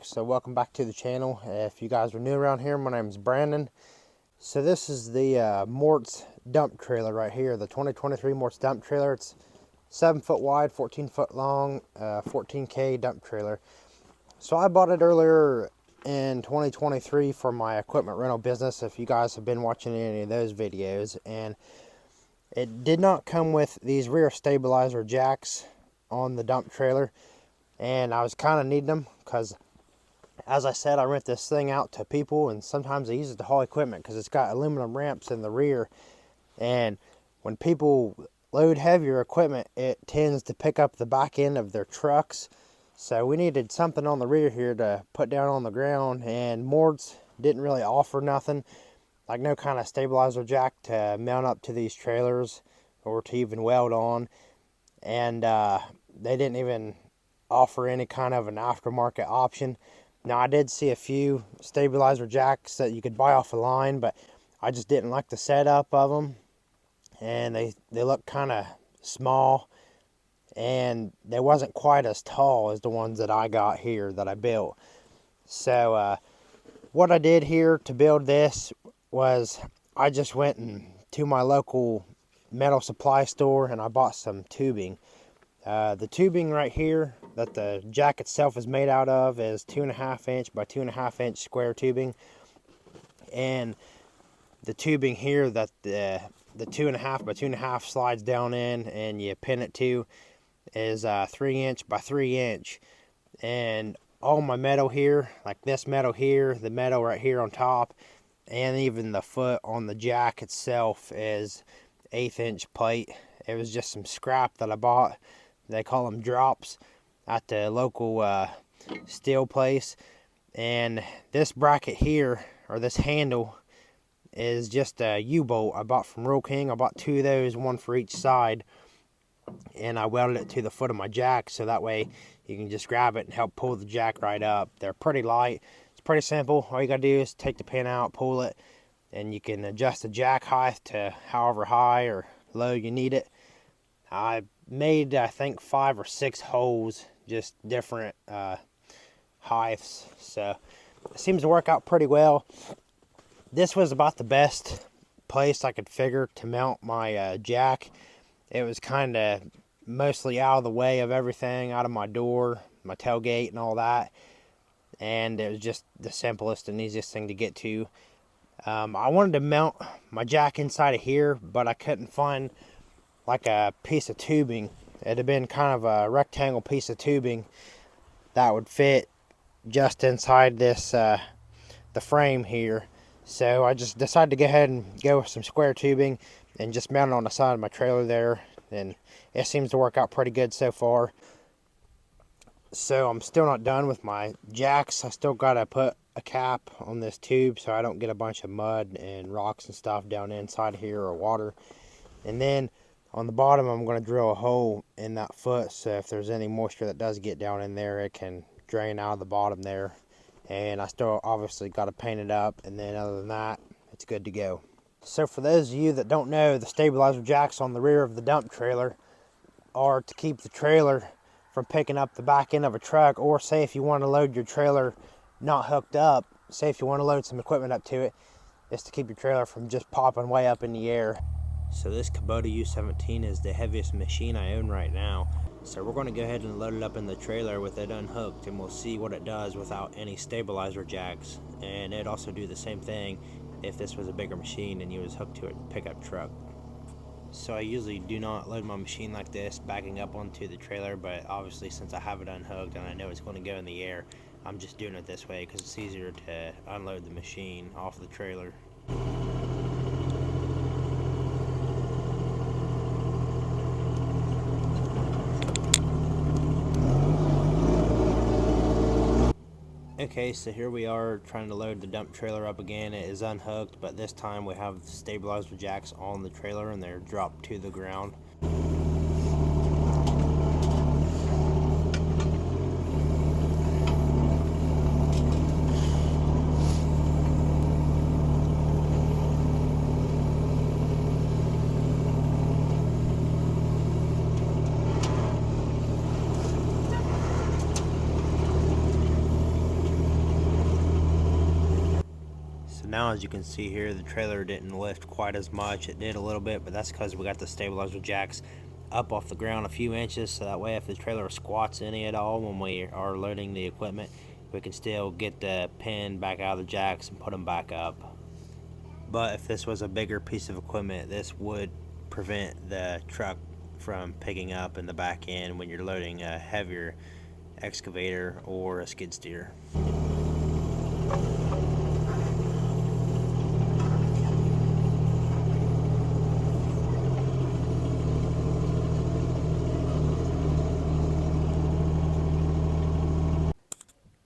So welcome back to the channel. If you guys are new around here, my name is Brandon. So this is the Moritz dump trailer right here, the 2023 Moritz dump trailer. It's 7 foot wide, 14 foot long, 14K dump trailer. So I bought it earlier in 2023 for my equipment rental business, if you guys have been watching any of those videos. And it did not come with these rear stabilizer jacks on the dump trailer, and I was kind of needing them because, as I said, I rent this thing out to people, and sometimes I use it to haul equipment because it's got aluminum ramps in the rear. And when people load heavier equipment, it tends to pick up the back end of their trucks. So we needed something on the rear here to put down on the ground, and Moritz didn't really offer nothing, like no kind of stabilizer jack to mount up to these trailers or to even weld on. And they didn't even offer any kind of an aftermarket option. Now, I did see a few stabilizer jacks that you could buy off the line, but I just didn't like the setup of them. And they look kind of small, and they wasn't quite as tall as the ones that I got here that I built. So what I did here to build this was I just went to my local metal supply store and I bought some tubing. The tubing right here that the jack itself is made out of is 2.5 inch by 2.5 inch square tubing, and the tubing here that the 2.5 by 2.5 slides down in and you pin it to is 3 inch by 3 inch. And all my metal here, like this metal here, the metal right here on top, and even the foot on the jack itself is 1/8 inch plate. It was just some scrap that I bought. They call them drops at the local steel place. And this bracket here, or this handle, is just a U-bolt I bought from Rural King. I bought 2 of those, one for each side, and I welded it to the foot of my jack so that way you can just grab it and help pull the jack right up. They're pretty light. It's pretty simple. All you gotta do is take the pin out, pull it, and you can adjust the jack height to however high or low you need it. I made, I think, 5 or 6 holes, just different heights, so it seems to work out pretty well. This was about the best place I could figure to mount my jack. It was kind of mostly out of the way of everything, out of my door, my tailgate and all that, and it was just the simplest and easiest thing to get to. I wanted to mount my jack inside of here, but I couldn't find like a piece of tubing. It had been kind of a rectangle piece of tubing that would fit just inside this the frame here. So I just decided to go ahead and go with some square tubing and just mount it on the side of my trailer there, and it seems to work out pretty good so far. So I'm still not done with my jacks. I still gotta put a cap on this tube so I don't get a bunch of mud and rocks and stuff down inside here, or water. And then on the bottom, I'm going to drill a hole in that foot, so if there's any moisture that does get down in there, it can drain out of the bottom there. And I still obviously got to paint it up, and then other than that, it's good to go. So for those of you that don't know, the stabilizer jacks on the rear of the dump trailer are to keep the trailer from picking up the back end of a truck, or say if you want to load your trailer not hooked up, say if you want to load some equipment up to it, it's to keep your trailer from just popping way up in the air. So this Kubota U17 is the heaviest machine I own right now. So we're going to go ahead and load it up in the trailer with it unhooked, and we'll see what it does without any stabilizer jacks. And it'd also do the same thing if this was a bigger machine and you was hooked to a pickup truck. So I usually do not load my machine like this, backing up onto the trailer, but obviously since I have it unhooked and I know it's going to go in the air, I'm just doing it this way because it's easier to unload the machine off the trailer. Okay, so here we are trying to load the dump trailer up again. It is unhooked, but this time we have the stabilizer jacks on the trailer and they're dropped to the ground. now as you can see here, the trailer didn't lift quite as much. It did a little bit, but that's because we got the stabilizer jacks up off the ground a few inches, so that way if the trailer squats any at all when we are loading the equipment, we can still get the pin back out of the jacks and put them back up. But if this was a bigger piece of equipment, this would prevent the truck from picking up in the back end when you're loading a heavier excavator or a skid steer.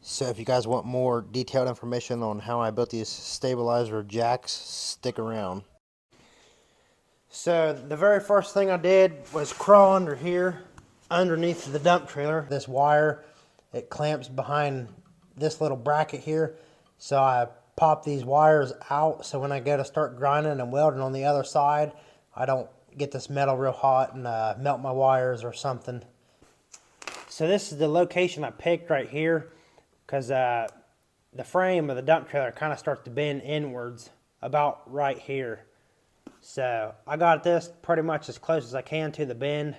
So if you guys want more detailed information on how I built these stabilizer jacks, stick around. So the very first thing I did was crawl under here, underneath the dump trailer. This wire, it clamps behind this little bracket here. So I pop these wires out so when I go to start grinding and welding on the other side, I don't get this metal real hot and melt my wires or something. So this is the location I picked right here, because the frame of the dump trailer kind of starts to bend inwards about right here. So I got this pretty much as close as I can to the bend,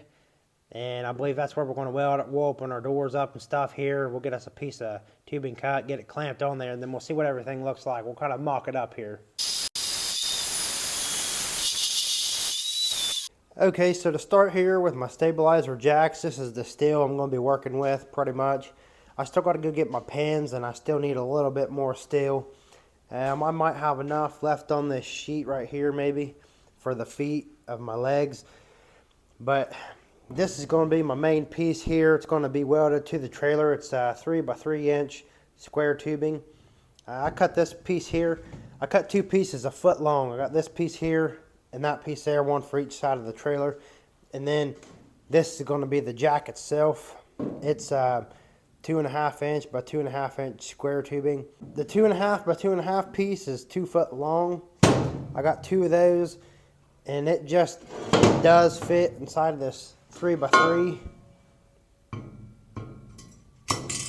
and I believe that's where we're going to weld it. We'll open our doors up and stuff here. We'll get us a piece of tubing cut, get it clamped on there, and then we'll see what everything looks like. We'll kind of mock it up here. Okay, so to start here with my stabilizer jacks, this is the steel I'm going to be working with pretty much. I still got to go get my pins, and I still need a little bit more steel. I might have enough left on this sheet right here maybe for the feet of my legs. But this is going to be my main piece here. It's going to be welded to the trailer. It's 3 by 3 inch square tubing. I cut this piece here. I cut 2 pieces a foot long. I got this piece here and that piece there, one for each side of the trailer. And then this is going to be the jack itself. It's 2.5 inch by 2.5 inch square tubing. The 2.5 by 2.5 piece is 2 foot long. I got 2 of those, and it just does fit inside of this 3 by 3.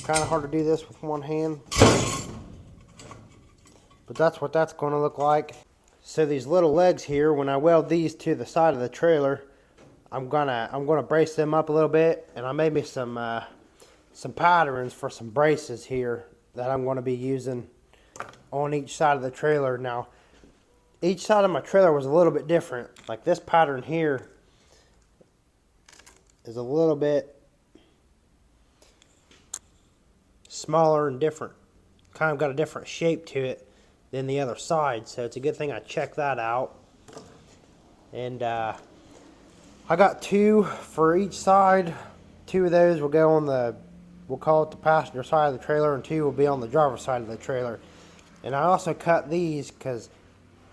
Kind of hard to do this with one hand, but that's what that's going to look like. So these little legs here, when I weld these to the side of the trailer, I'm gonna brace them up a little bit, and I made me some patterns for some braces here that I'm going to be using on each side of the trailer. Now, each side of my trailer was a little bit different. Like this pattern here is a little bit smaller and different. Kind of got a different shape to it than the other side, so it's a good thing I checked that out. And I got 2 for each side. 2 of those will go on the, we'll call it the passenger side of the trailer, and 2 will be on the driver's side of the trailer. And I also cut these because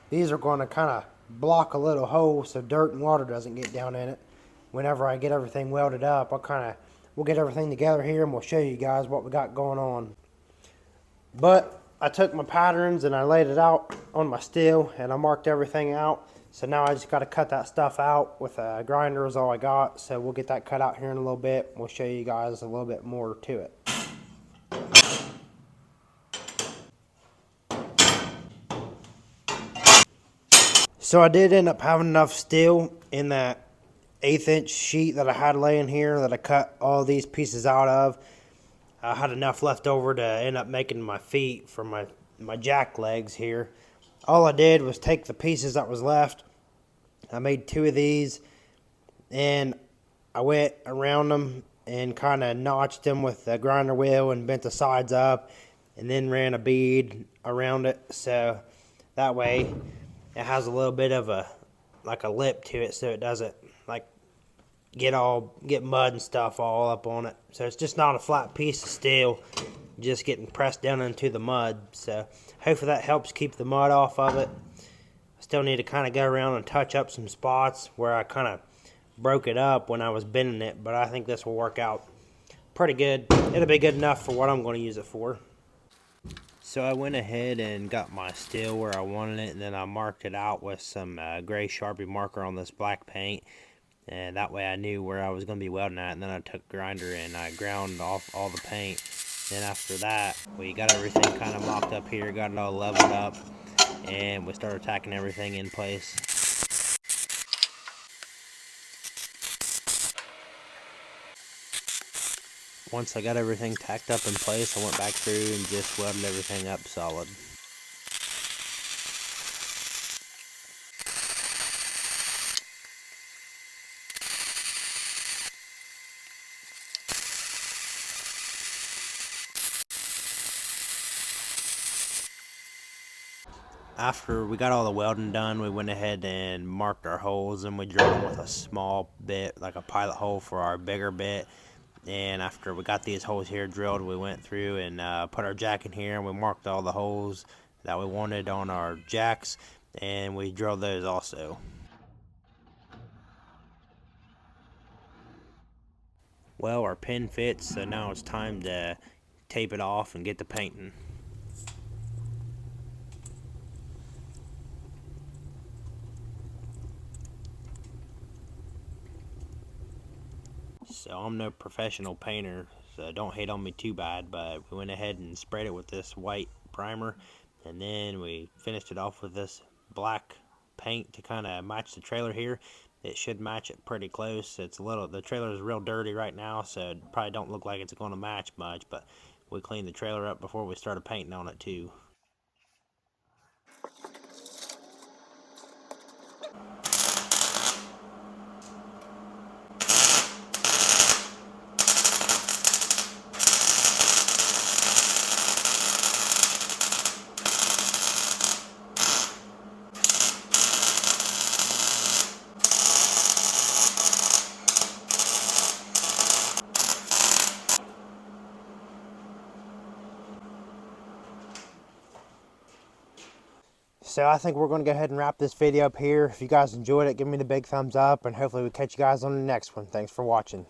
these are going to kind of block a little hole so dirt and water doesn't get down in it. Whenever I get everything welded up, we'll get everything together here and we'll show you guys what we got going on. But I took my patterns and I laid it out on my steel and I marked everything out. So now I just got to cut that stuff out with a grinder is all I got. So we'll get that cut out here in a little bit. We'll show you guys a little bit more to it. So I did end up having enough steel in that 1/8 inch sheet that I had laying here that I cut all these pieces out of. I had enough left over to end up making my feet for my jack legs here. All I did was take the pieces that was left. I made 2 of these and I went around them and kind of notched them with the grinder wheel and bent the sides up and then ran a bead around it, so that way it has a little bit of a lip to it so it doesn't like get mud and stuff all up on it. So it's just not a flat piece of steel just getting pressed down into the mud. So hopefully that helps keep the mud off of it. I still need to kind of go around and touch up some spots where I kind of broke it up when I was bending it, but I think this will work out pretty good. It'll be good enough for what I'm going to use it for. So I went ahead and got my steel where I wanted it, and then I marked it out with some gray Sharpie marker on this black paint, and that way I knew where I was going to be welding at. And then I took a grinder and I ground off all the paint. Then after that, we got everything kind of mocked up here, got it all leveled up. and we started tacking everything in place. Once I got everything tacked up in place, I went back through and just welded everything up solid. After we got all the welding done, we went ahead and marked our holes, and we drilled them with a small bit, like a pilot hole for our bigger bit. And after we got these holes here drilled, we went through and put our jack in here, and we marked all the holes that we wanted on our jacks, and we drilled those also. Well, our pin fits, so now it's time to tape it off and get to painting. So I'm no professional painter, so don't hate on me too bad, but we went ahead and sprayed it with this white primer, and then we finished it off with this black paint to kind of match the trailer here. It should match it pretty close. The trailer is real dirty right now, so it probably don't look like it's going to match much, but we cleaned the trailer up before we started painting on it too. So I think we're going to go ahead and wrap this video up here. If you guys enjoyed it, give me the big thumbs up, and hopefully we catch you guys on the next one. Thanks for watching.